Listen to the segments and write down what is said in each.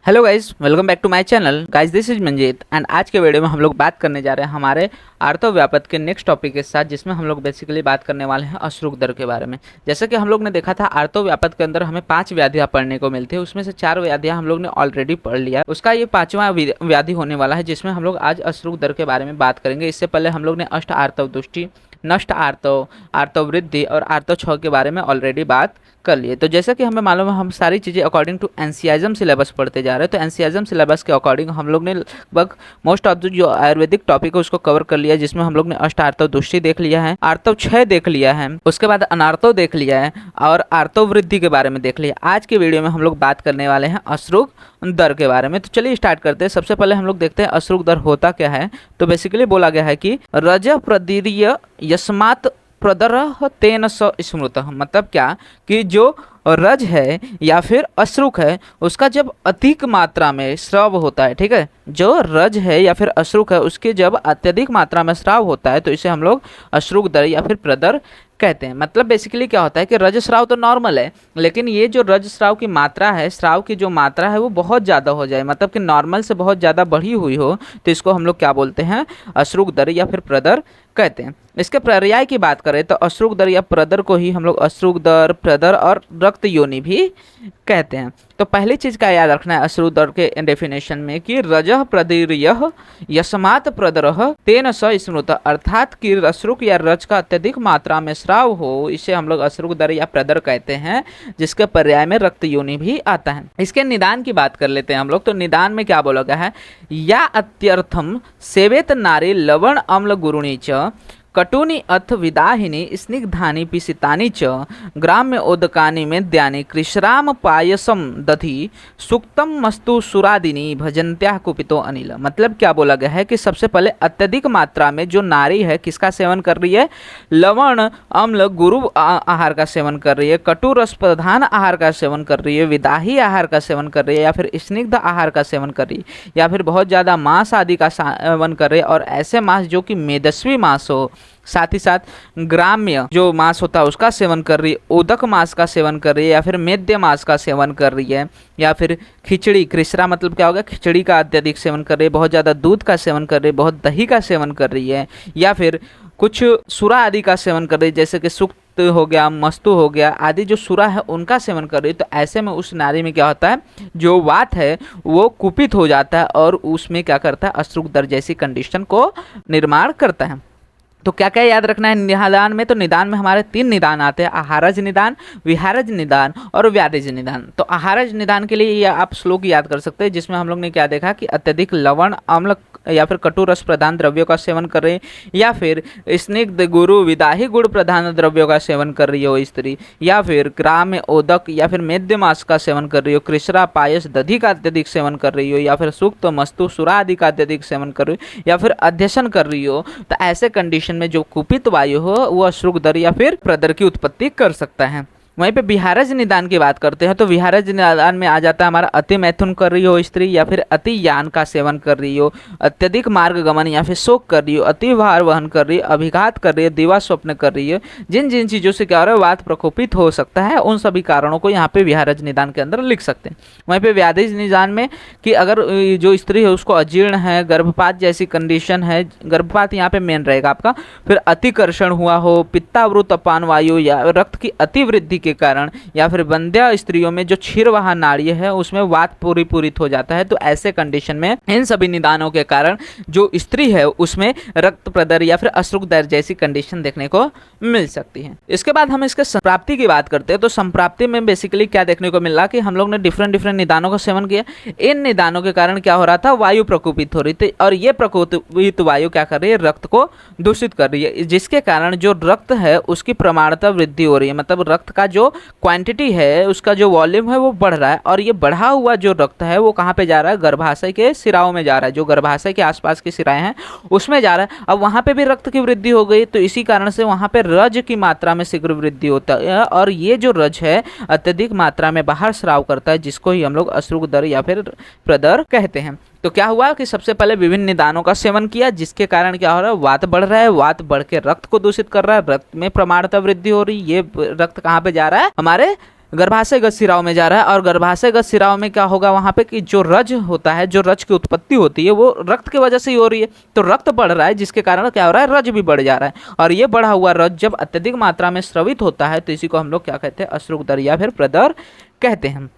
Hello guys, welcome back to my channel. Guys this is Manjeet and आज के video में हम लोग बात करने जा रहे हैं हमारे आर्तव्यापत के नेक्स्ट टॉपिक के साथ, जिसमें हम लोग बेसिकली बात करने वाले हैं अश्रुक दर के बारे में। जैसे कि हम लोग ने देखा था आर्तव्यापत के अंदर हमें 5 व्याधियां पढ़ने को मिलती है, उसमें से 4 व्याधियां हम लोग ने ऑलरेडी पढ़ लिया। उसका ये 5वां व्याधि होने वाला है, जिसमें हम लोग आज अश्रुक दर के बारे में बात करेंगे। इससे पहले हम लोग ने अष्ट आर्तव दुष्टि, नष्ट आर्तव, आर्तव वृद्धि और आर्तव क्षय के बारे में ऑलरेडी बात कर लिए। तो जैसा कि हमें मालूम है, हम सारी चीज़ें अकॉर्डिंग टू एनसीआईएम सिलेबस पढ़ते जा रहे हैं। तो एनसीआईएम सिलेबस के अकॉर्डिंग हम लोग ने लगभग मोस्ट ऑफ द जो आयुर्वेदिक टॉपिक है उसको कवर कर लिया, जिसमें हम लोग ने अष्ट आर्तव दुष्टि देख लिया है, आर्तव क्षय देख लिया है, उसके बाद अनार्तव देख लिया है और आर्तव वृद्धि के बारे में देख लिया। आज के वीडियो में हम लोग बात करने वाले हैं अश्रुक दर के बारे में। तो चलिए स्टार्ट करते हैं। सबसे पहले हम लोग देखते हैं अश्रुक दर होता क्या है। तो बेसिकली बोला गया है कि रज प्रदीर्य यस्मात् प्रदरः तेन स स्मृतः। मतलब क्या कि जो रज है या फिर अश्रुक है, उसका जब अधिक मात्रा में स्राव होता है, ठीक है, जो रज है या फिर अश्रुक है उसके जब अत्यधिक मात्रा में स्राव होता है तो इसे हम लोग अश्रुक दर या फिर प्रदर कहते हैं। मतलब बेसिकली क्या होता है कि रज स्राव तो नॉर्मल है, लेकिन ये जो रज स्राव की मात्रा है, स्राव की जो मात्रा है वो बहुत ज़्यादा हो जाए, मतलब कि नॉर्मल से बहुत ज़्यादा बढ़ी हुई हो, तो इसको हम लोग क्या बोलते हैं, अश्रुक दर या फिर प्रदर कहते हैं। इसके पर्याय की बात करें तो अश्रुक दर या प्रदर को ही हम लोग अश्रुक दर, प्रदर और रक्त योनि भी कहते हैं। तो पहली चीज़ का याद रखना है अश्रुक दर के डेफिनेशन में कि रजः प्रदीर्यः यस्मात् प्रदरः तेन स स्मृतः, अर्थात कि अश्रुक या रज का अत्यधिक मात्रा में स्राव हो, इसे हम लोग अश्रुक दर या प्रदर कहते हैं, जिसके पर्याय में रक्त योनि भी आता है। इसके निदान की बात कर लेते हैं हम लोग। तो निदान में क्या बोला गया है, या अत्यर्थम सेवेत नारी लवण अम्ल गुरुणी च कटुनी अथ विदाहिनी स्निग्धानि पिसितानि च ग्राम्य ओदकानि मेद्यानि कृश्राम पायसम दधि सुक्तम मस्तु सुरादिनी भजन्त्या कुपितो अनिल। मतलब क्या बोला गया है कि सबसे पहले अत्यधिक मात्रा में जो नारी है किसका सेवन कर रही है, लवण अम्ल गुरु आहार का सेवन कर रही है, कटु रस प्रधान आहार का सेवन कर रही है, विदाही आहार का सेवन कर रही है, या फिर स्निग्ध आहार का सेवन कर रही है, या फिर बहुत ज़्यादा मांस आदि का सेवन कर रही है, और ऐसे मांस जो कि मेदस्वी मांस हो, साथ ही साथ ग्राम्य जो मांस होता है उसका सेवन कर रही है, उदक मांस का सेवन कर रही है, या फिर मेद्य मांस का सेवन कर रही है, या फिर खिचड़ी, कृष्णा मतलब क्या होगा, खिचड़ी का अत्यधिक सेवन कर रही है, बहुत ज़्यादा दूध का सेवन कर रही है, बहुत दही का सेवन कर रही है, या फिर कुछ सुरा आदि का सेवन कर रही है, जैसे कि सुक्त हो गया, मस्तु हो गया आदि जो सुरा है उनका सेवन कर रही है। तो ऐसे में उस नारी में क्या होता है, जो वात है वो कुपित हो जाता है और उसमें क्या करता है, अश्रुक दर जैसी कंडीशन को निर्माण करता है। तो क्या क्या याद रखना है निदान में। तो निदान में हमारे 3 निदान आते हैं, आहारज निदान, विहारज निदान और व्याधिज निदान। तो आहारज निदान के लिए ये आप श्लोक याद कर सकते हैं, जिसमें हम लोग ने क्या देखा कि अत्यधिक लवण अम्ल या फिर कटु रस प्रधान द्रव्यों का सेवन कर रही है, या फिर स्निग्ध गुरु विदाही गुड़ प्रधान द्रव्यों का सेवन कर रही हो स्त्री, या फिर ग्राम्य ओदक या फिर मेद्य मांस का सेवन कर रही हो, कृष्णा पायस दधि का अत्यधिक सेवन कर रही हो, या फिर सुक्त मस्तु सुरा आदि का अत्यधिक सेवन कर रही हो, या फिर अध्यसन कर रही हो। तो ऐसे कंडीशन में जो कुपित वायु हो वो अश्रुक दर या फिर प्रदर की उत्पत्ति कर सकता है। वहीं पे विहारज निदान की बात करते हैं तो विहारज निदान में आ जाता है हमारा अति मैथुन कर रही हो स्त्री, या फिर अति यान का सेवन कर रही हो, अत्यधिक मार्ग गमन या फिर शोक कर रही हो, अति भार वहन कर रही है, अभिघात कर रही है, दिवा स्वप्न कर रही है, जिन जिन चीज़ों से क्या हो रहा है, वात प्रकोपित हो सकता है, उन सभी कारणों को यहाँ पे विहारज निदान के अंदर लिख सकते हैं। वहीं पे व्याधिज निदान में कि अगर जो स्त्री है उसको अजीर्ण है, गर्भपात जैसी कंडीशन है, गर्भपात यहाँ पे मेन रहेगा आपका, फिर अतिकर्षण हुआ हो, पित्तावृत अपान वायु या रक्त की अतिवृद्धि के कारण, या फिर बंध्या स्त्रियों में जो क्षीरवाह नाड़ी है उसमें वात पूरित हो जाता है। तो ऐसे कंडीशन में इन सभी निदानों के कारण जो स्त्री है उसमें रक्त प्रदर या फिर अश्रुक दर जैसी कंडीशन देखने को मिल सकती है। इसके बाद हम इसके संप्राप्ति की बात करते हैं। तो संप्राप्ति में बेसिकली क्या देखने को मिल रहा कि हम लोग ने डिफरेंट निदानों का सेवन किया, इन निदानों के कारण क्या हो रहा था, वायु प्रकोपित हो रही थी, और ये प्रकोपित वायु क्या कर रही है, रक्त को दूषित कर रही है, जिसके कारण जो रक्त है उसकी प्रमाणता वृद्धि हो रही है, मतलब रक्त का जो क्वांटिटी है उसका जो वॉल्यूम है वो बढ़ रहा है, और ये बढ़ा हुआ जो रक्त है वो कहाँ पे जा रहा है, गर्भाशय के सिराओं में जा रहा है, जो गर्भाशय के आसपास की सिराएं हैं उसमें जा रहा है। अब वहाँ पे भी रक्त की वृद्धि हो गई, तो इसी कारण से वहाँ पे रज की मात्रा में शीघ्र वृद्धि होता है, और ये जो रज है अत्यधिक मात्रा में बाहर स्राव करता है, जिसको ही हम लोग अश्रुक दर या फिर प्रदर कहते हैं। तो क्या हुआ कि सबसे पहले विभिन्न निदानों का सेवन किया, जिसके कारण क्या हो रहा है, वात बढ़ रहा है, वात बढ़ के रक्त को दूषित कर रहा है, रक्त में प्रमाणता वृद्धि हो रही है, ये रक्त कहाँ पे जा रहा है, हमारे गर्भाशयगत शिराओं में जा रहा है, और गर्भाशयगत शिराओं में क्या होगा वहाँ पे कि जो रज होता है, जो रज की उत्पत्ति होती है वो रक्त की वजह से ही हो रही है। तो रक्त बढ़ रहा है जिसके कारण क्या हो रहा है, रज भी बढ़ जा रहा है। और ये बढ़ा हुआ रज जब अत्यधिक मात्रा में स्रवित होता है तो इसी को हम लोग क्या कहते हैं, अश्रुकदर या फिर प्रदर कहते हैं।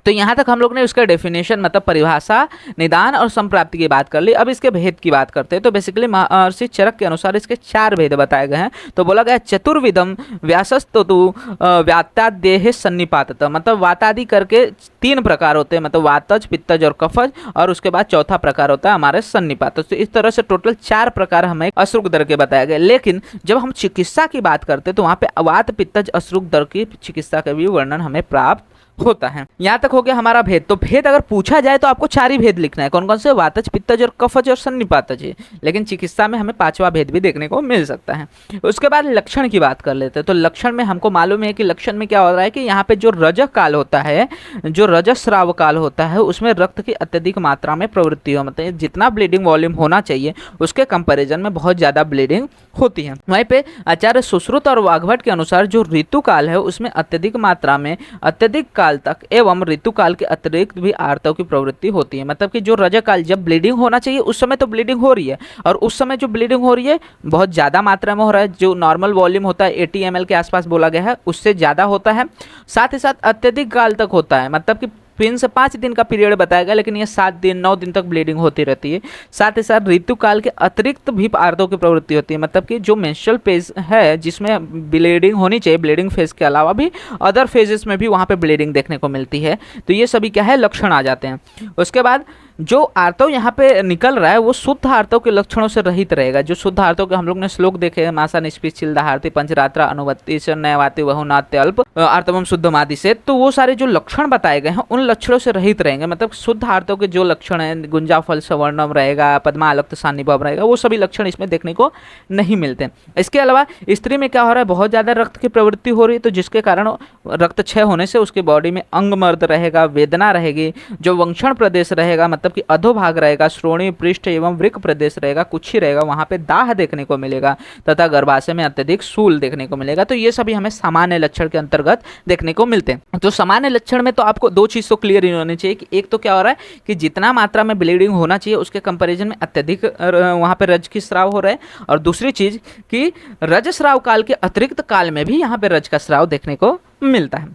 तो यहाँ तक हम लोग ने उसका डेफिनेशन मतलब परिभाषा, निदान और संप्राप्ति की बात कर ली। अब इसके भेद की बात करते हैं। तो बेसिकली महर्षि चरक के अनुसार इसके 4 भेद बताए गए हैं। तो बोला गया चतुर्विधम व्यासस्तु व्यात्तादेह सन्निपातः, मतलब वातादि करके 3 प्रकार होते हैं, मतलब वातज, पित्तज और कफज, और उसके बाद चौथा प्रकार होता है हमारे सन्निपात। तो इस तरह से टोटल 4 प्रकार हमें अश्रुकदर के बताए गए। लेकिन जब हम चिकित्सा की बात करते हैं तो वहाँ पे वात, पित्तज, अश्रुकदर की चिकित्सा का भी वर्णन हमें प्राप्त होता है। यहाँ तक हो गया हमारा भेद। तो भेद अगर पूछा जाए तो आपको 4 ही भेद लिखना है। कौन कौन से? वातज, पित्तज और कफज और सन्निपातज। लेकिन चिकित्सा में हमें 5वां भेद भी देखने को मिल सकता है। उसके बाद लक्षण की बात कर लेते हैं। तो लक्षण में हमको मालूम है कि लक्षण में क्या हो रहा है कि यहाँ पे जो रजक काल होता है, जो रजस्राव काल होता है, उसमें रक्त की अत्यधिक मात्रा में प्रवृत्ति हो, मतलब जितना ब्लीडिंग वॉल्यूम होना चाहिए उसके कंपेरिजन में बहुत ज़्यादा ब्लीडिंग होती है। वहीं पे आचार्य सुश्रुत और वाग्भट के अनुसार जो ऋतु काल है उसमें अत्यधिक मात्रा में अत्यधिक काल तक एवं ऋतुकाल के अतिरिक्त भी आर्तव की प्रवृत्ति होती है। मतलब कि जो रजकाल जब ब्लीडिंग होना चाहिए उस समय तो ब्लीडिंग हो रही है, और उस समय जो ब्लीडिंग हो रही है बहुत ज़्यादा मात्रा में हो रहा है। जो नॉर्मल वॉल्यूम होता है 80 ml के आसपास बोला गया है, उससे ज़्यादा होता है। साथ ही साथ अत्यधिक काल तक होता है, मतलब कि 3 से 5 दिन का पीरियड बताया गया, लेकिन ये 7 दिन 9 दिन तक ब्लीडिंग होती रहती है। साथ ही साथ ऋतुकाल के अतिरिक्त भी आर्तव की प्रवृत्ति होती है, मतलब कि जो मेंस्ट्रुअल फेज है जिसमें ब्लीडिंग होनी चाहिए, ब्लीडिंग फेज के अलावा भी अदर फेजेस में भी वहाँ पे ब्लीडिंग देखने को मिलती है। तो ये सभी क्या है, लक्षण आ जाते हैं। उसके बाद जो आर्तव यहाँ पे निकल रहा है वो शुद्ध आर्तव के लक्षणों से रहित रहेगा। जो शुद्ध आर्तव के हम लोग ने श्लोक देखे हैं, मासा निष्पित चिल्दाहारती पंचरात्रा अनुवत्ति नयवाति बहुनात्य अल्प आर्तवम शुद्ध मादि से, तो वो सारे जो लक्षण बताए गए हैं उन लक्षणों से रहित रहेंगे। मतलब शुद्ध आर्तव के जो लक्षण हैं, गुंजाफल सवर्णम रहेगा, पद्मालक्त सान्निभव रहेगा, वो सभी लक्षण इसमें देखने को नहीं मिलते। इसके अलावा स्त्री में क्या हो रहा है, बहुत ज़्यादा रक्त की प्रवृत्ति हो रही है, तो जिसके कारण रक्त क्षय होने से उसकी बॉडी में अंगमर्द रहेगा, वेदना रहेगी। जो वंक्षण प्रदेश रहेगा, मतलब कि अधोभाग रहेगा, श्रोणी, पृष्ठ एवं वृक्क प्रदेश रहेगा, कुक्षी रहेगा, वहां पे दाह देखने को मिलेगा, तथा गर्भाशय में अत्यधिक शूल देखने को मिलेगा। तो ये सभी हमें सामान्य लक्षण के अंतर्गत देखने को मिलते हैं। तो सामान्य लक्षण में तो आपको 2 चीज तो क्लियर ही होनी चाहिए कि एक तो क्या हो रहा है कि जितना मात्रा में ब्लीडिंग होना चाहिए उसके कंपेरिजन में अत्यधिक वहां पे रज की स्राव हो रहा है, और दूसरी चीज कि रजस्राव काल के अतिरिक्त काल में भी यहाँ पे रज का स्राव देखने को मिलता है।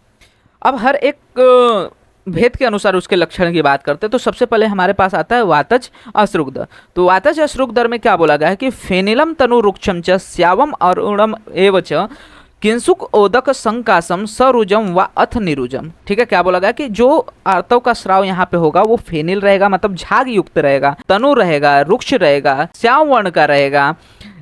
अब हर एक भेद के अनुसार उसके लक्षण की बात करते हैं। तो सबसे पहले हमारे पास आता है वातज अश्रुकदर। तो वातज अश्रुकदर में क्या बोला गया है कि फेनिलम तनु रुक्षम च श्यावम अरुणम एवच किंसुक ओदक संकासम सरुजम व अथ निरुजम। ठीक है, क्या बोला गया कि जो आर्तव का स्राव यहाँ पे होगा वो फेनिल रहेगा, मतलब झाग युक्त रहेगा, तनु रहेगा, रुक्ष रहेगा, श्याम वर्ण का रहेगा,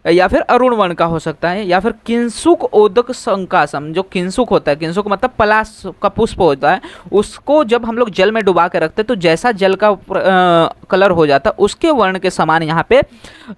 या फिर अरुण वर्ण का हो सकता है, या फिर किंसुक ओदक संकासम। जो किंसुक होता है, किंसुक मतलब पलाश का पुष्प होता है, उसको जब हम लोग जल में डुबा के रखते हैं तो जैसा जल का कलर हो जाता है उसके वर्ण के समान यहाँ पे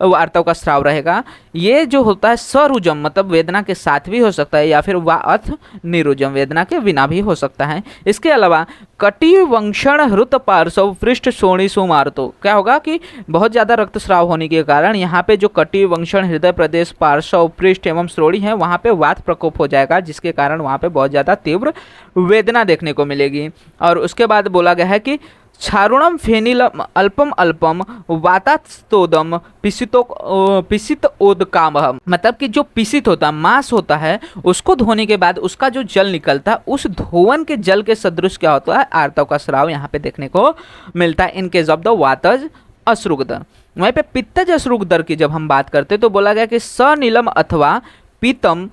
आर्तव का स्राव रहेगा। ये जो होता है सरुजम, मतलब वेदना के साथ भी हो सकता है, या फिर वाथ निरुजम, वेदना के बिना भी हो सकता है। इसके अलावा कटिवंक्षण हृत पार्श्व पृष्ठ शोणी सुमार्तो, क्या होगा कि बहुत ज़्यादा रक्तस्राव होने के कारण यहाँ पे जो कटिवंक्षण हृदय प्रदेश, पार्श्व, पृष्ठ एवं श्रोणी है वहाँ पे वात प्रकोप हो जाएगा, जिसके कारण वहाँ पे बहुत ज़्यादा तीव्र वेदना देखने को मिलेगी। और उसके बाद बोला गया है कि क्षारुणम फेनिलम अल्पम अल्पम वातास्तोदम पिसित ओदकामहम, मतलब कि जो पिसित होता है, मांस होता है, उसको धोने के बाद उसका जो जल निकलता है उस धोवन के जल के सदृश क्या होता है, आर्तव का स्राव यहाँ पे देखने को मिलता है इन केस ऑफ द वातज अश्रुकदर। वहीं पे पित्तज अश्रुकदर की जब हम बात करते तो बोला गया कि सनीलम अथवा पीतम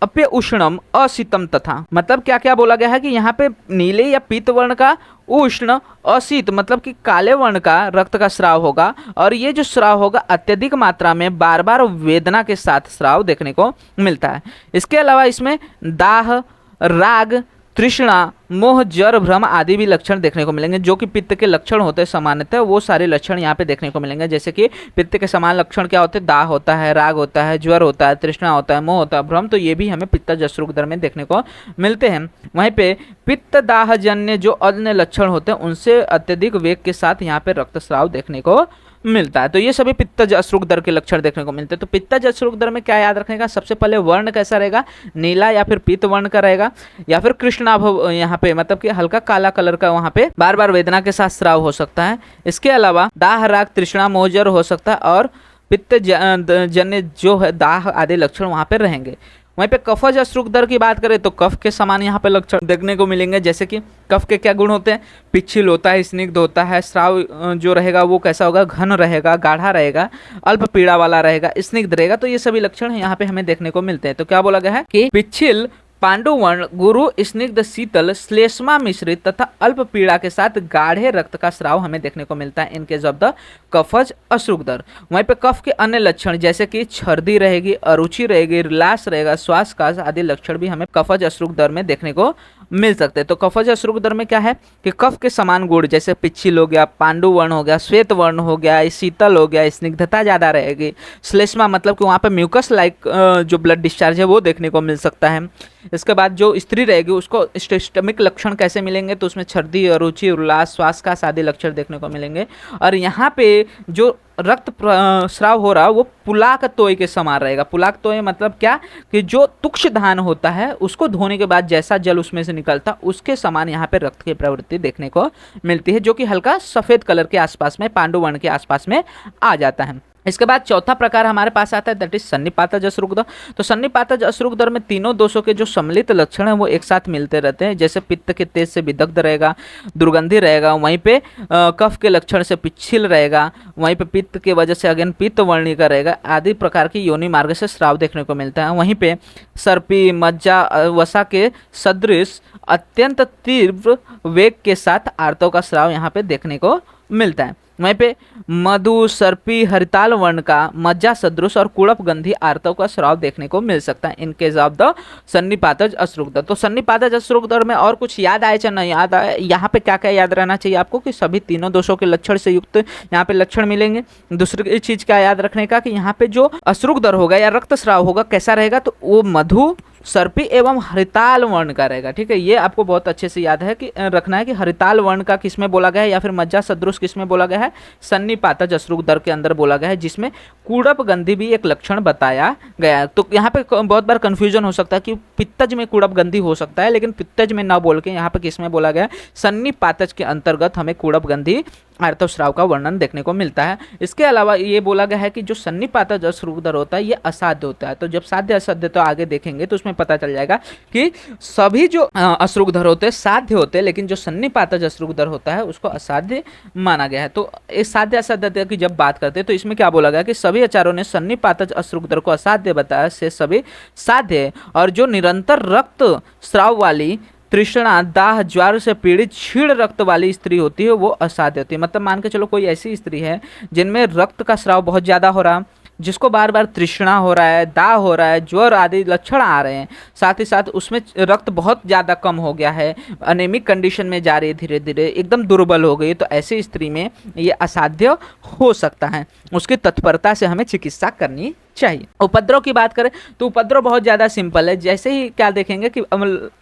अप्य उष्णम अशीतम तथा, मतलब क्या क्या बोला गया है कि यहाँ पे नीले या पीत वर्ण का, उष्ण, अशीत मतलब कि काले वर्ण का रक्त का स्राव होगा, और ये जो स्राव होगा अत्यधिक मात्रा में बार बार वेदना के साथ स्राव देखने को मिलता है। इसके अलावा इसमें दाह, राग, तृष्णा, मोह, जर, भ्रम आदि भी लक्षण देखने को मिलेंगे, जो कि पित्त के लक्षण होते हैं सामान्यतः, वो सारे लक्षण यहाँ पे देखने को मिलेंगे। जैसे कि पित्त के समान लक्षण क्या होते हैं, दाह होता है, राग होता है, ज्वर होता है, तृष्णा होता है, मोह होता है, भ्रम, तो ये भी हमें पित्तज अश्रुकदर में देखने को मिलते हैं। वहीं पे पित्त दाहजन्य जो अन्य लक्षण होते हैं उनसे अत्यधिक वेग के साथ यहाँ पे रक्तस्राव देखने को मिलता है। तो ये सभी पित्तज अश्रुक दर के लक्षण देखने को मिलते हैं। तो पित्तज अश्रुक दर में क्या याद रखने का, सबसे पहले वर्ण कैसा रहेगा, नीला या फिर पीत वर्ण का रहेगा, या फिर कृष्णाभ यहाँ पे मतलब कि हल्का काला कलर का, वहाँ पे बार बार वेदना के साथ स्राव हो सकता है। इसके अलावा दाह, राग, तृष्णा, मोह हो सकता है और पित्त जन्य जो है दाह आदि लक्षण वहाँ पे रहेंगे। वहीं पे कफज अश्रुक दर की बात करें तो कफ के समान यहाँ पे लक्षण देखने को मिलेंगे। जैसे कि कफ के क्या गुण होते हैं, पिच्छिल होता है, स्निग्ध होता है, स्राव जो रहेगा वो कैसा होगा, घन रहेगा, गाढ़ा रहेगा, अल्प पीड़ा वाला रहेगा, स्निग्ध रहेगा। तो ये सभी लक्षण यहाँ पे हमें देखने को मिलते हैं। तो क्या बोला गया है कि पिच्छिल, पांडुवर्ण, गुरु, स्निग्ध, शीतल, श्लेष्मा मिश्रित तथा अल्प पीड़ा के साथ गाढ़े रक्त का स्राव हमें देखने को मिलता है इनके जब द कफज अश्रुक दर। वहीं पे कफ के अन्य लक्षण जैसे कि छर्दी रहेगी, अरुचि रहेगी, रिलास रहेगा, श्वास कास आदि लक्षण भी हमें कफज अश्रुक दर में देखने को मिल सकते हैं। तो कफज अश्रुक दर में क्या है कि कफ के समान गुण जैसे पिच्छिल हो गया, पांडुवर्ण हो गया, श्वेत वर्ण हो गया, शीतल हो गया, स्निग्धता ज़्यादा रहेगी, श्लेष्मा मतलब कि वहाँ पे म्यूकस लाइक जो ब्लड डिस्चार्ज है वो देखने को मिल सकता है। इसके बाद जो स्त्री रहेगी उसको स्टमिक लक्षण कैसे मिलेंगे, तो उसमें छर्दी, अरुचि, उल्लास, श्वास का आदि लक्षण देखने को मिलेंगे। और यहाँ पे जो रक्त स्राव हो रहा वो पुलाक तोय के समान रहेगा। पुलाक तोय मतलब क्या कि जो तुक्ष धान होता है उसको धोने के बाद जैसा जल उसमें से निकलता उसके समान यहाँ पे रक्त की प्रवृत्ति देखने को मिलती है, जो कि हल्का सफ़ेद कलर के आसपास में, पांडुवर्ण के आसपास में आ जाता है। इसके बाद चौथा प्रकार हमारे पास आता है दैट इज सन्निपातज अश्रुक दर। तो सन्निपातज अश्रुक दर में तीनों दोषों के जो सम्मिलित लक्षण हैं वो एक साथ मिलते रहते हैं। जैसे पित्त के तेज से विदग्ध रहेगा, दुर्गंधी रहेगा, वहीं पे कफ के लक्षण से पिच्छिल रहेगा, वहीं पे पित्त के वजह से अगेन पित्त वर्णी का रहेगा, आदि प्रकार की योनि मार्ग से स्राव देखने को मिलता है। वहीं पे सर्पी, मज्जा, वसा के सदृश अत्यंत तीव्र वेग के साथ आर्तव का स्राव यहाँ पे देखने को मिलता है। वहीं पे मधु, सर्पी, हरिताल वर्ण का मज्जा सदृश और कुड़प गंधी आर्तव का स्राव देखने को मिल सकता है इन केस ऑफ द सन्निपातज अश्रुक दर। तो सन्निपातज अश्रुक दर में और कुछ याद आए चाहे नहीं याद आए, यहाँ पे क्या क्या याद रहना चाहिए आपको कि सभी तीनों दोषों के लक्षण से युक्त यहाँ पे लक्षण मिलेंगे। दूसरी चीज क्या याद रखने का कि यहाँ पे जो अश्रुक दर होगा या रक्त स्राव होगा कैसा रहेगा, तो वो मधु, सर्पी एवं हरिताल वर्ण का रहेगा। ठीक है, ये आपको बहुत अच्छे से याद है कि रखना है कि हरिताल वर्ण का किसमें बोला गया है या फिर मज्जा सदृश किसमें बोला गया है, सन्निपातज अश्रुक दर के अंदर बोला गया है, जिसमें कुड़प गंधी भी एक लक्षण बताया गया है। तो यहाँ पे बहुत बार कंफ्यूजन हो सकता है कि पित्तज में कुड़प गंधी हो सकता है, लेकिन पित्तज में ना बोल के यहाँ पे किसमें बोला गया है, सन्निपातज के अंतर्गत हमें कुड़प गंधी आर्तव स्राव का वर्णन देखने को मिलता है। इसके अलावा ये बोला गया है कि जो सन्निपातज अश्रुक दर होता है ये असाध्य होता है। तो जब साध्य असाध्य तो आगे देखेंगे तो उसमें पता चल जाएगा कि सभी जो अश्रुक दर होते हैं साध्य होते हैं, लेकिन जो सन्निपातज अश्रुक दर होता है उसको असाध्य माना गया है। तो इस साध्य असाध्य की जब बात करते हैं तो इसमें क्या बोला गया कि सभी आचार्यों ने सन्निपातज अश्रुक दर को असाध्य बताया, से सभी साध्य है। और जो निरंतर रक्त स्राव वाली, तृष्णा, दाह, ज्वार से पीड़ित क्षीण रक्त वाली स्त्री होती है वो असाध्य होती है। मतलब मान के चलो कोई ऐसी स्त्री है जिनमें रक्त का स्राव बहुत ज़्यादा हो रहा, जिसको बार बार तृष्णा हो रहा है, दाह हो रहा है, ज्वर आदि लक्षण आ रहे हैं, साथ ही साथ उसमें रक्त बहुत ज़्यादा कम हो गया है, अनेमिक कंडीशन में जा रही है, धीरे धीरे एकदम दुर्बल हो गई, तो ऐसी स्त्री में ये असाध्य हो सकता है। उसकी तत्परता से हमें चिकित्सा करनी चाहिए। उपद्रव की बात करें तो उपद्रव बहुत ज़्यादा सिंपल है। जैसे ही क्या देखेंगे कि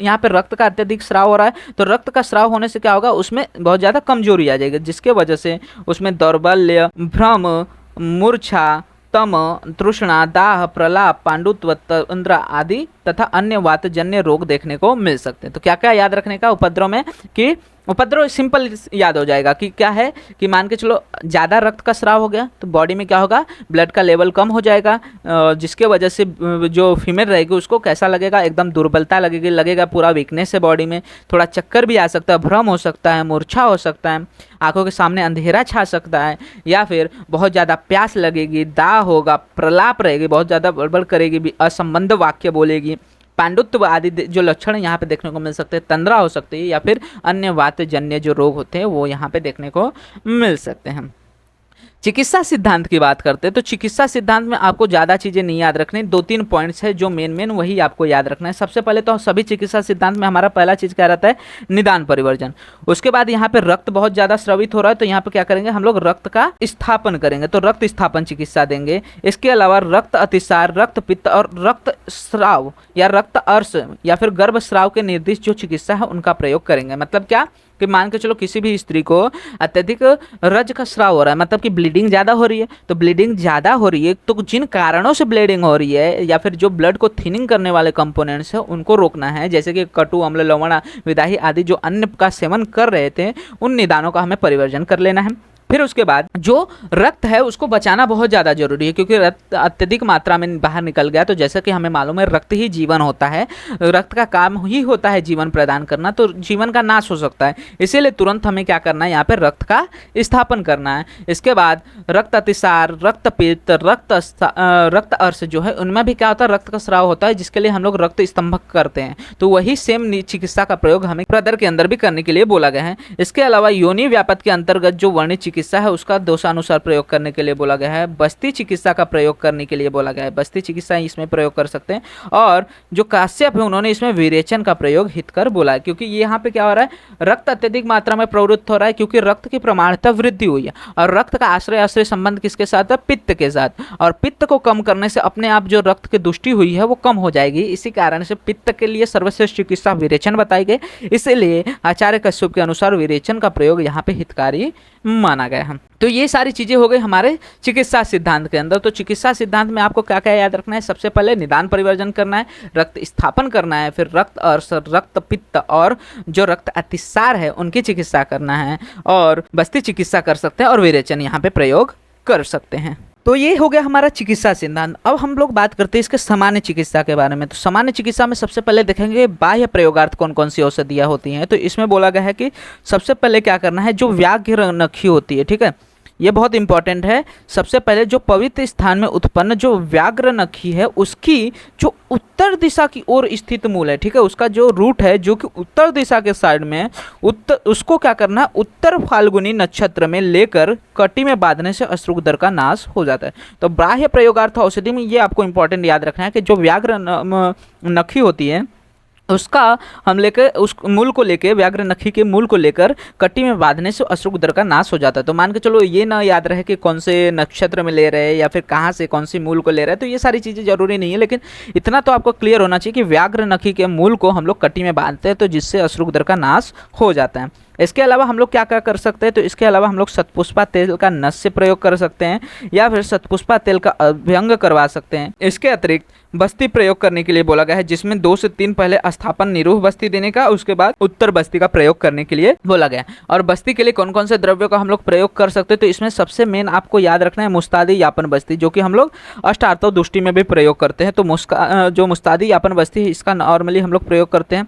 यहाँ पे रक्त का अत्यधिक स्राव हो रहा है, तो रक्त का स्राव होने से क्या होगा, उसमें बहुत ज़्यादा कमजोरी आ जाएगी, जिसके वजह से उसमें दौर्बल्य, भ्रम, मूर्छा, तम, तृष्णा, दाह, प्रलाप, पांडुत्व, तंद्रा आदि तथा अन्य वातजन्य रोग देखने को मिल सकते हैं। तो क्या क्या याद रखने का उपद्रव में कि उपद्रव सिंपल याद हो जाएगा कि क्या है कि मान के चलो ज़्यादा रक्त का स्राव हो गया तो बॉडी में क्या होगा, ब्लड का लेवल कम हो जाएगा, जिसके वजह से जो फीमेल रहेगी उसको कैसा लगेगा, एकदम दुर्बलता लगेगी, लगेगा पूरा वीकनेस है बॉडी में, थोड़ा चक्कर भी आ सकता है, भ्रम हो सकता है, मूर्छा हो सकता है, आंखों के सामने अंधेरा छा सकता है, या फिर बहुत ज़्यादा प्यास लगेगी, दाह होगा, प्रलाप रहेगी, बहुत ज़्यादा बड़बड़ करेगी, असंबद्ध वाक्य बोलेगी, पांडुत्व आदि जो लक्षण यहाँ पे देखने को मिल सकते हैं, तंद्रा हो सकती है, या फिर अन्य वातजन्य जो रोग होते हैं वो यहाँ पे देखने को मिल सकते हैं। चिकित्सा सिद्धांत की बात करते हैं तो चिकित्सा सिद्धांत में आपको ज़्यादा चीज़ें नहीं याद रखनी, 2-3 पॉइंट्स है जो मेन वही आपको याद रखना है। सबसे पहले तो सभी चिकित्सा सिद्धांत में हमारा पहला चीज़ क्या रहता है, निदान परिवर्जन। उसके बाद यहाँ पे रक्त बहुत ज़्यादा स्रावित हो रहा है तो यहाँ पे क्या करेंगे, हम लोग रक्त का स्थापन करेंगे, तो रक्त स्थापन चिकित्सा देंगे। इसके अलावा रक्त अतिसार, रक्त पित्त और रक्त स्राव या रक्त अर्श या फिर गर्भ स्राव के निर्दिष्ट जो चिकित्सा है उनका प्रयोग करेंगे। मतलब क्या कि मान के चलो किसी भी स्त्री को अत्यधिक रज का स्राव हो रहा है, मतलब कि ब्लीडिंग ब्लीडिंग ज़्यादा हो रही है। तो ब्लीडिंग ज़्यादा हो रही है तो जिन कारणों से ब्लीडिंग हो रही है या फिर जो ब्लड को थिनिंग करने वाले कंपोनेंट्स हैं उनको रोकना है, जैसे कि कटु, अम्ल, लवण, विदाही आदि जो अन्न का सेवन कर रहे थे उन निदानों का हमें परिवर्जन कर लेना है। फिर उसके बाद जो रक्त है उसको बचाना बहुत ज़्यादा जरूरी है, क्योंकि रक्त अत्यधिक मात्रा में बाहर निकल गया तो जैसा कि हमें मालूम है रक्त ही जीवन होता है, रक्त का काम ही होता है जीवन प्रदान करना, तो जीवन का नाश हो सकता है। इसीलिए तुरंत हमें क्या करना है, यहाँ पे रक्त का स्थापन करना है। इसके बाद रक्त अतिसार, रक्तपित्त, रक्त अर्श जो है उनमें भी क्या होता है, रक्त का स्राव होता है, जिसके लिए हम लोग रक्त स्तंभक करते हैं। तो वही सेम चिकित्सा का प्रयोग हमें प्रदर के अंदर भी करने के लिए बोला गया है। इसके अलावा योनि व्यापत के अंतर्गत जो वर्णित चिकित्सा है उसका दोषानुसार प्रयोग करने के लिए बोला गया है। बस्ती चिकित्सा का प्रयोग करने के लिए बोला गया है, बस्ती चिकित्सा इसमें प्रयोग कर सकते हैं। और जो काश्यप है उन्होंने इसमें विरेचन का प्रयोग हितकर बोला है, क्योंकि ये यहाँ पे क्या हो रहा है, रक्त अत्यधिक मात्रा में प्रवृत्त हो रहा है, क्योंकि रक्त की प्रमाणता वृद्धि हुई है और रक्त का आश्रय आश्रय संबंध किसके साथ है, पित्त के साथ, और पित्त को कम करने से अपने आप जो रक्त की दुष्टि हुई है वो कम हो जाएगी। इसी कारण से पित्त के लिए सर्वश्रेष्ठ चिकित्सा विरेचन बताई गई, इसलिए आचार्य कश्यप के अनुसार विरेचन का प्रयोग यहाँ पे हितकारी माना गया है। तो ये सारी चीजें हो गई हमारे चिकित्सा सिद्धांत के अंदर। तो चिकित्सा सिद्धांत में आपको क्या क्या याद रखना है, सबसे पहले निदान परिवर्जन करना है, रक्त स्थापन करना है, फिर रक्त अर्श, रक्त पित्त और जो रक्त अतिसार है उनकी चिकित्सा करना है, और बस्ती चिकित्सा कर सकते हैं और विरेचन यहाँ पे प्रयोग कर सकते हैं। तो ये हो गया हमारा चिकित्सा सिद्धांत। अब हम लोग बात करते हैं इसके सामान्य चिकित्सा के बारे में। तो सामान्य चिकित्सा में सबसे पहले देखेंगे बाह्य प्रयोगार्थ कौन कौन सी औषधियाँ होती हैं। तो इसमें बोला गया है कि सबसे पहले क्या करना है, जो व्याघ्र नखी होती है, ठीक है, ये बहुत इंपॉर्टेंट है। सबसे पहले जो पवित्र स्थान में उत्पन्न जो व्याघ्र नखी है उसकी जो उत्तर दिशा की ओर स्थित मूल है, ठीक है, उसका जो रूट है जो कि उत्तर दिशा के साइड में उसको क्या करना है, उत्तर फाल्गुनी नक्षत्र में लेकर कटी में बांधने से अश्रुदर का नाश हो जाता है। तो बाह्य प्रयोगार्थ औषधि में ये आपको इंपॉर्टेंट याद रखना है कि जो व्याघ्र नखी होती है उसका हम लेकर उस मूल को लेकर, व्याघ्र नखी के मूल को लेकर कटी में बांधने से अश्रुदर का नाश हो जाता है। तो मान के चलो ये ना याद रहे कि कौन से नक्षत्र में ले रहे हैं या फिर कहाँ से कौन सी मूल को ले रहे हैं, तो ये सारी चीज़ें जरूरी नहीं है, लेकिन इतना तो आपको क्लियर होना चाहिए कि व्याघ्र नखी के मूल को हम लोग कटी में बांधते हैं तो जिससे अश्रुदर का नाश हो जाता है। इसके अलावा हम लोग क्या क्या कर सकते हैं, तो इसके अलावा हम लोग शतपुष्पा तेल का नस्य प्रयोग कर सकते हैं या फिर शतपुष्पा तेल का अभ्यंग करवा सकते हैं। इसके अतिरिक्त बस्ती प्रयोग करने के लिए बोला गया है, जिसमें 2 से 3 पहले स्थापन निरूह बस्ती देने का, उसके बाद उत्तर बस्ती का प्रयोग करने के लिए बोला गया है। और बस्ती के लिए कौन कौन से द्रव्यों का हम लोग प्रयोग कर सकते हैं, तो इसमें सबसे मेन आपको याद रखना है मुस्तादी यापन बस्ती, जो कि हम लोग अष्टार्थव दुष्टि में भी प्रयोग करते हैं। तो जो मुस्तादी यापन बस्ती है इसका नॉर्मली हम लोग प्रयोग करते हैं।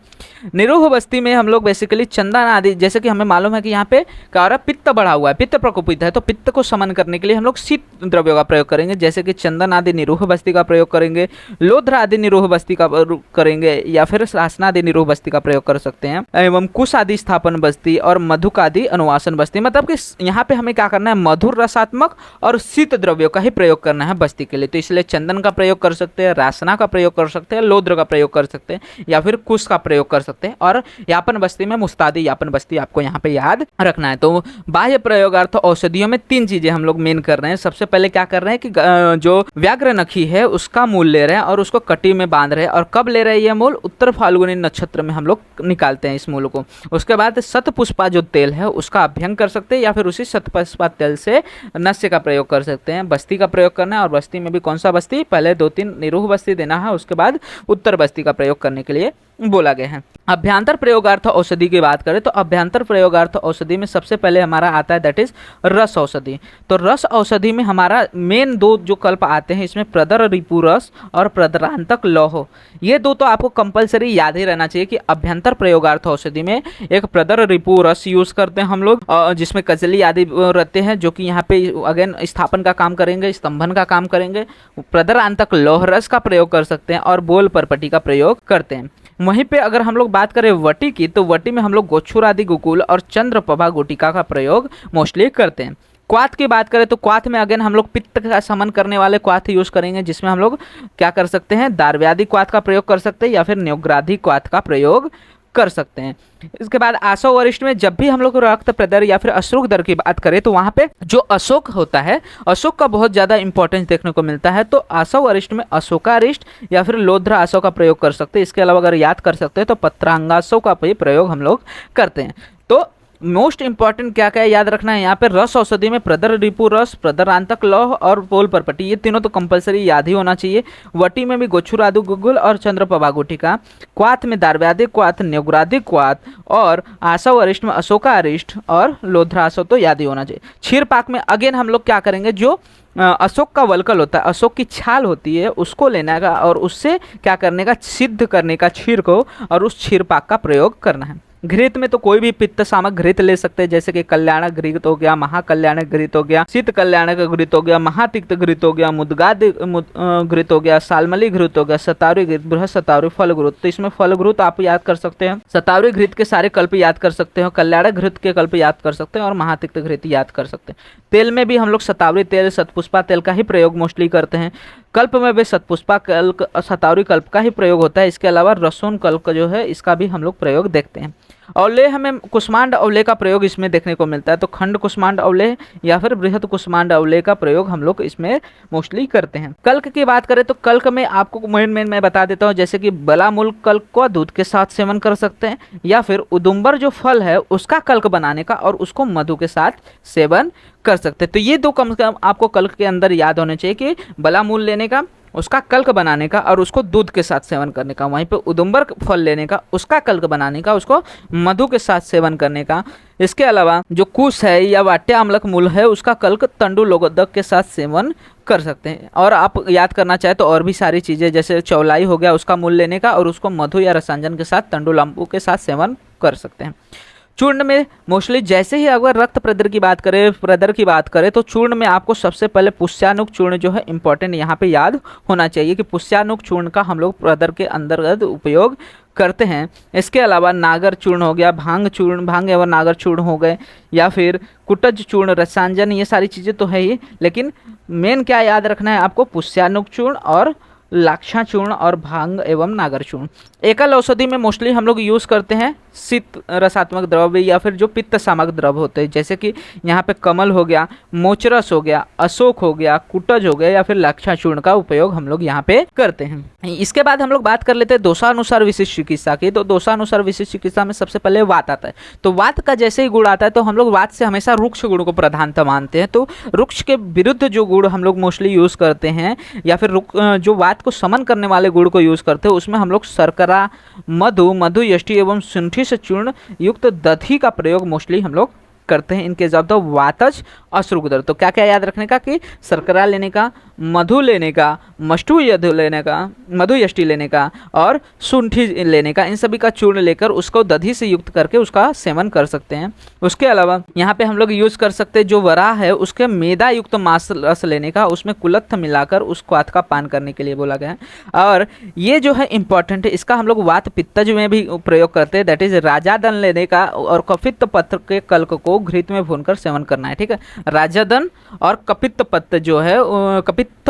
निरूह बस्ती में हम लोग बेसिकली चंदन आदि, जैसे कि हमें मालूम है कि यहाँ पे क्या हो रहा है, पित्त बढ़ा हुआ है, पित्त प्रकोपित है, तो पित्त को शमन करने के लिए हम लोग शीत द्रव्यों का प्रयोग करेंगे, जैसे कि चंदन आदि निरूह बस्ती का प्रयोग करेंगे, लोध्र आदि निरूह बस्ती का करेंगे, या फिर शासन आदि निरूह बस्ती का प्रयोग कर सकते हैं, एवं कुश आदि स्थापन बस्ती और मधुक आदि अनुवासन बस्ती। मतलब कि यहाँ पे हमें क्या करना है, मधुर रसात्मक और शीत द्रव्यों का ही प्रयोग करना है बस्ती के लिए। तो इसलिए चंदन का प्रयोग कर सकते हैं, रासना का प्रयोग कर सकते हैं, लोध्र का प्रयोग कर सकते हैं, या फिर कुश का प्रयोग कर सकते हैं। और यापन बस्ती में मुस्तादी यापन बस्ती आपको यहाँ पे याद रखना है। तो बाह्य प्रयोगार्थ औषधियों में 3 चीजें हम लोग मेन कर रहे हैं। सबसे पहले क्या कर रहे हैं कि जो व्याघ्र नखी है उसका मूल ले रहे हैं और उसको कटी में बांध रहे हैं। और कब ले रहे हैं ये मूल, उत्तर फाल्गुनी नक्षत्र में हम लोग निकालते हैं इस मूल को। उसके बाद शतपुष्पा जो तेल है उसका अभ्यंग कर सकते हैं, या फिर उसी शतपुष्पा तेल से नस्य का प्रयोग कर सकते हैं। बस्ती का प्रयोग करना है, और बस्ती में भी कौन सा बस्ती, पहले 2-3 निरूह बस्ती देना है, उसके बाद उत्तर बस्ती का प्रयोग करने के लिए बोला गया है। अभ्यंतर प्रयोगार्थ औषधि की बात करें तो अभ्यंतर प्रयोगार्थ औषधि में सबसे पहले हमारा आता है दैट इज रस औषधि। तो रस औषधि में हमारा मेन 2 जो कल्प आते हैं, इसमें प्रदर रिपु रस और प्रदरांतक लौह, ये 2 तो आपको कंपलसरी याद ही रहना चाहिए कि अभ्यंतर प्रयोगार्थ औषधि में एक प्रदर रिपु रस यूज करते हैं हम लोग, जिसमें कजली आदि रहते हैं जो कि यहाँ पे अगेन स्थापन का काम करेंगे, स्तंभन का काम करेंगे। प्रदरांतक लौह रस का प्रयोग कर सकते हैं और बोल परपटी का प्रयोग करते हैं। वहीं पे अगर हम लोग बात करें वटी की, तो वटी में हम लोग गोच्छुर आदि गुकुल और चंद्रप्रभा गुटिका का प्रयोग मोस्टली करते हैं। क्वाथ की बात करें तो क्वाथ में अगेन हम लोग पित्त का शमन करने वाले क्वाथ यूज करेंगे, जिसमें हम लोग क्या कर सकते हैं, दार्व्यादि क्वाथ का प्रयोग कर सकते हैं या फिर न्योग्राधि क्वाथ का प्रयोग कर सकते हैं। इसके बाद आसव वरिष्ठ में जब भी हम लोग रक्त प्रदर या फिर अश्रुक दर की बात करें तो वहां पे जो अशोक होता है, अशोक का बहुत ज्यादा इंपॉर्टेंस देखने को मिलता है। तो आसव वरिष्ठ में अशोकारिष्ट या फिर लोध्र आसव का प्रयोग कर सकते हैं। इसके अलावा अगर याद कर सकते हैं तो पत्रांगासव का भी प्रयोग हम लोग करते हैं। तो मोस्ट इंपॉर्टेंट क्या क्या है याद रखना है यहाँ पे, रस औषधि में प्रदर रिपु रस, प्रदरांतक लौह और पोल परपटी, ये तीनों तो कंपलसरी याद ही होना चाहिए। वटी में भी गोछुरादु गुगुल और चंद्रप्रभा गुटिका। क्वाथ में दार्व्यादि क्वाथ, न्योग्रादि क्वाथ और आसव अरिष्ट में अशोका अरिष्ट और लोध्रासव तो याद ही होना चाहिए। क्षीर पाक में अगेन हम लोग क्या करेंगे, जो अशोक का वल्कल होता है, अशोक की छाल होती है, उसको लेना का और उससे क्या करने का, सिद्ध करने का क्षीर को, और उस क्षीर पाक का प्रयोग करना है। घृत में तो कोई भी पित्त सामक घृत ले सकते हैं, जैसे कि कल्याणक घृत हो गया, महाकल्याणक घृत हो गया, शीत कल्याणक घृत हो गया, महातिक्त घृत हो गया, मुदगाद घृत हो गया, सालमली घृत हो गया, सतावरी घृत, बृहद सतावरी, फल घृत। तो इसमें फल घृत आप याद कर सकते हैं, सतावरी घृत के सारे कल्प याद कर सकते हो, कल्याणक घृत के कल्प याद कर सकते हैं और महातिक्त घृत याद कर सकते हैं। तेल में भी हम लोग सतावरी तेल, सतपुष्पा तेल का ही प्रयोग मोस्टली करते हैं। कल्प में भी सतपुष्पा कल्प और सतावरी कल्प का ही प्रयोग होता है। इसके अलावा रसोन कल्प जो है इसका भी हम लोग प्रयोग देखते हैं। अवलेह हमें कुष्मांड अवलेह का प्रयोग इसमें देखने को मिलता है, तो खंड कुष्मांड अवलेह या फिर बृहद कुष्मांड अवलेह का प्रयोग हम लोग इसमें मोस्टली करते हैं। कल्क की बात करें तो कल्क में आपको मेन मैं बता देता हूँ, जैसे कि बलामूल कल्क को दूध के साथ सेवन कर सकते हैं, या फिर उदुम्बर जो फल है उसका कल्क बनाने का और उसको मधु के साथ सेवन कर सकते हैं। तो ये दो कम से कम आपको कल्क के अंदर याद होने चाहिए कि बलामूल लेने का, उसका कल्क बनाने का और उसको दूध के साथ सेवन करने का, वहीं पे उदुम्बर फल लेने का, उसका कल्क बनाने का, उसको मधु के साथ सेवन करने का। इसके अलावा जो कुश है या वाट्यामलक मूल है उसका कल्क तंडुलोदक के साथ सेवन कर सकते हैं। और आप याद करना चाहे तो और भी सारी चीज़ें, जैसे चौलाई हो गया उसका मूल लेने का और उसको मधु या रसांजन के साथ तंडुलंबू के साथ सेवन कर सकते हैं। चूर्ण में मोस्टली जैसे ही अगर रक्त प्रदर की बात करें तो चूर्ण में आपको सबसे पहले पुष्यानुक चूर्ण जो है इंपॉर्टेंट यहाँ पे याद होना चाहिए कि पुष्यानुक चूर्ण का हम लोग प्रदर के अंतर्गत उपयोग करते हैं। इसके अलावा नागर चूर्ण हो गया, भांग एवं नागर चूर्ण हो गए, या फिर कुटज चूर्ण, रसांजन, ये सारी चीज़ें तो है ही, लेकिन मेन क्या याद रखना है आपको, पुष्यानुक चूर्ण और लाक्षा चूर्ण और भांग एवं नागर चूर्ण। एकल औषधि में मोस्टली हम लोग यूज़ करते हैं शीत रसात्मक द्रव्य या फिर जो पित्त सामक द्रव्य होते हैं, जैसे कि यहाँ पे कमल हो गया, मोचरस हो गया, अशोक हो गया, कुटज हो गया या फिर लाक्षा चूर्ण का उपयोग हम लोग यहाँ पे करते हैं। इसके बाद हम लोग बात कर लेते हैं दोषानुसार विशिष्ट चिकित्सा की। तो दोषानुसार विशिष्ट चिकित्सा में सबसे पहले वात आता है। तो वात का जैसे ही गुण आता है तो हम लोग वात से हमेशा रुक्ष गुण को प्रधानता मानते हैं। तो रुक्ष के विरुद्ध जो गुण हम लोग मोस्टली यूज़ करते हैं या फिर जो वात को समन करने वाले गुण को यूज़ करते हैं, उसमें हम लोग शर्करा, मधु यष्टि एवं शुंठी से चूर्ण युक्त दधी का प्रयोग मोस्टली हम लोग करते हैं इनके जब तो वातज अश्रुगदर। तो क्या क्या याद रखने का कि शर्करा लेने का, मधु लेने का, मधु यष्टि लेने का और शुंठी लेने का, इन सभी का चूर्ण लेकर उसको दधी से युक्त करके उसका सेवन कर सकते हैं। उसके अलावा यहाँ पे हम लोग यूज़ कर सकते हैं जो वराह है उसके मेदा युक्त मांस रस लेने का, उसमें कुलत्थ मिलाकर उस क्वाथ का पान करने के लिए बोला गया है। और ये जो है इंपॉर्टेंट है, इसका हम लोग वात पित्तज में भी प्रयोग करते हैं, दैट इज राजादन लेने का और कफित्त पत्र के कल्क को घृत में भूनकर सेवन करना है। ठीक है, राजादन और कपित्त पत्र जो है, कपित्त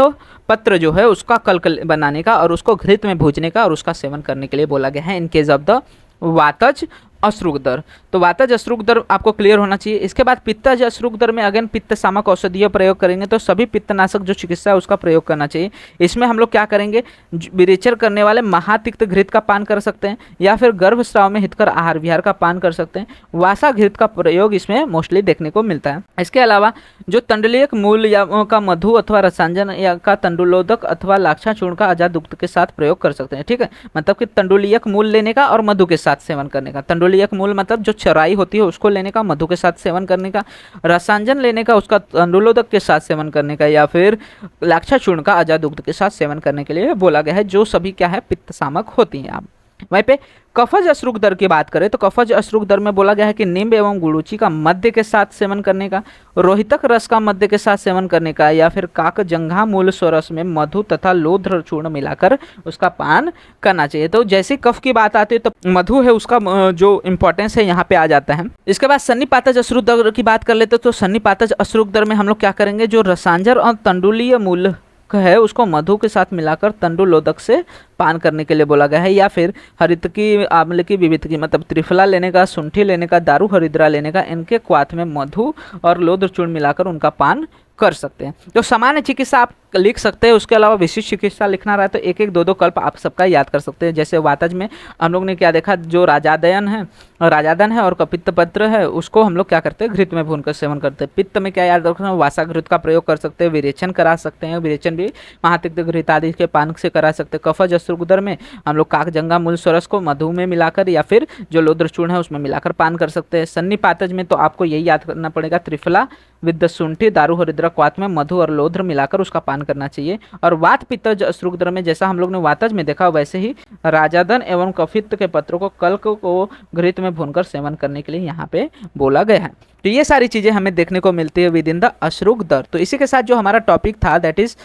पत्र जो है उसका कल्क बनाने का और उसको घृत में भूजने का और उसका सेवन करने के लिए बोला गया है इन केस ऑफ द वातज अश्रुगदर। तो वातज अश्रुगदर आपको क्लियर होना चाहिए। इसके बाद पित्तज अश्रुगदर में अगेन पित्त सामक औषधीय प्रयोग करेंगे, तो सभी पित्तनाशक जो चिकित्सा है उसका प्रयोग करना चाहिए। इसमें हम लोग क्या करेंगे, विरेचन करने वाले महातिक्त घृत का पान कर सकते हैं या फिर गर्भस्राव में हितकर आहार विहार का पान कर सकते हैं। वासा घृत का प्रयोग इसमें मोस्टली देखने को मिलता है। इसके अलावा जो तंडुलियक मूल या का मधु अथवा रसांजन या का तंडुलोदक अथवा लाक्षा चूर्ण का आजाद दुग्ध के साथ प्रयोग कर सकते हैं। ठीक है, मतलब कि तंडुलियक मूल लेने का और मधु के साथ सेवन करने का। तंडुलियक मूल मतलब जो चराई होती है उसको लेने का, मधु के साथ सेवन करने का, रसांजन लेने का, उसका तंडुलोदक के साथ सेवन करने का या फिर लाक्षा चूर्ण का आजाद दुग्ध के साथ सेवन करने के लिए बोला गया है, जो सभी क्या है पित्त सामक होती हैं। आप वहीं पे कफज अश्रुगदर की बात करें तो कफज अश्रुगदर में बोला गया है कि नींब एवं गुड़ूची का मध्य के साथ सेवन करने का, रोहितक रस का मध्य के साथ सेवन करने का या फिर काक जंघा मूल स्वरस में मधु तथा लोध्र चूर्ण मिलाकर उसका पान करना चाहिए। तो जैसे कफ की बात आती है तो मधु है उसका जो इंपॉर्टेंस है यहाँ पे आ जाता है। इसके बाद सन्निपातज अश्रुगदर की बात कर लेते तो सन्निपातज अश्रुगदर में हम लोग क्या करेंगे, जो रसांजर और तंडुलीय मूल है उसको मधु के साथ मिलाकर तंडुलोदक से पान करने के लिए बोला गया है, या फिर हरितकी, आम्ल की, विविधकी मतलब त्रिफला लेने का, शुंठी लेने का, दारू हरिद्रा लेने का, इनके क्वाथ में मधु और लोध्र चूर्ण मिलाकर उनका पान कर सकते हैं। तो सामान्य चिकित्सा आप लिख सकते हैं, उसके अलावा विशिष्ट चिकित्सा लिखना रहा तो एक एक दो दो कल्प आप सबका याद कर सकते हैं। जैसे वातज में हम लोग ने क्या देखा, जो राजादन है और कपित्त पत्र है उसको हम लोग क्या करते हैं, घृत में भूनकर सेवन करते हैं। पित्त में क्या याद रखना, वासाघृत का प्रयोग कर सकते हैं, विरेचन करा सकते हैं, विरेचन भी महातिक्त घृत आदि के पान से करा सकते हैं। कफज अश्रुगुदर में हम लोग काकजंगा मूल सरस को मधु में मिलाकर या फिर जो लोद्र चूर्ण है उसमें मिलाकर पान कर सकते हैं। सन्निपातज में तो आपको यही याद करना पड़ेगा, त्रिफला विद शुंठी दारू हरिद्रा क्वाथ में मधु और लोध्र मिलाकर उसका पान करना चाहिए। और वात पित्तज अश्रुगुदर में जैसा हम लोग ने वातज में देखा वैसे ही राजादन एवं कफित्त के पत्रों को कल्क को घृत में भूनकर सेवन करने के लिए यहाँ पे बोला गया है। तो ये सारी चीजें हमें देखने को मिलती है विद इन द अश्रुगुदर। तो इसी के साथ जो हमारा टॉपिक था दैट इज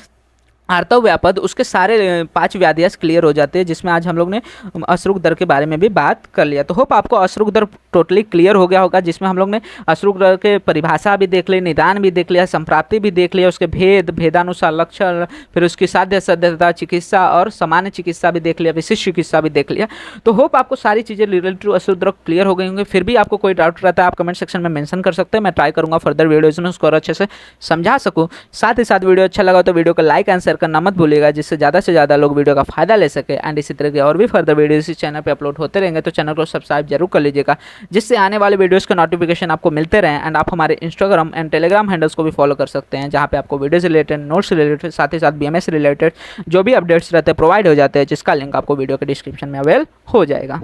आर्तव व्यापद, उसके सारे 5 व्याधियाँ क्लियर हो जाते हैं, जिसमें आज हम लोग ने अश्रुगुदर के बारे में भी बात कर लिया। तो होप आपको अश्रुगुदर टोटली क्लियर हो गया होगा, जिसमें हम लोग ने अश्रुगुदर के परिभाषा भी देख ली, निदान भी देख लिया, संप्राप्ति भी देख लिया, उसके भेद, भेदानुसार लक्षण, फिर उसकी साध्य साध्यता, चिकित्सा और सामान्य चिकित्सा भी देख लिया, विशिष्ट चिकित्सा भी देख लिया। तो होप आपको सारी चीज़ें रिलेटेड टू अश्रुगुदर क्लियर हो गई होंगी। फिर भी आपको कोई डाउट रहता है आप कमेंट सेक्शन में मेंशन कर सकते हैं, मैं ट्राई करूँगा फर्दर वीडियोज में उसको और अच्छे से समझा सकूँ। साथ ही साथ वीडियो अच्छा लगा तो वीडियो को लाइक एंड शेयर करना मत भूलिएगा, जिससे ज़्यादा से ज़्यादा लोग वीडियो का फायदा ले सके। एंड इसी तरह के और भी फर्दर वीडियो इसी चैनल पे अपलोड होते रहेंगे, तो चैनल को सब्सक्राइब जरूर कर लीजिएगा, जिससे आने वाले वीडियोस के नोटिफिकेशन आपको मिलते रहें। एंड आप हमारे इंस्टाग्राम एंड टेलीग्राम हैंडल्स को भी फॉलो कर सकते हैं, जहाँ पे आपको वीडियो से रिलेटेड, नोट्स रिलेटेड, साथ ही साथ BMS रिलेटेड जो भी अपडेट्स रहते हैं प्रोवाइड हो जाते हैं, जिसका लिंक आपको वीडियो के डिस्क्रिप्शन में अवेल हो जाएगा।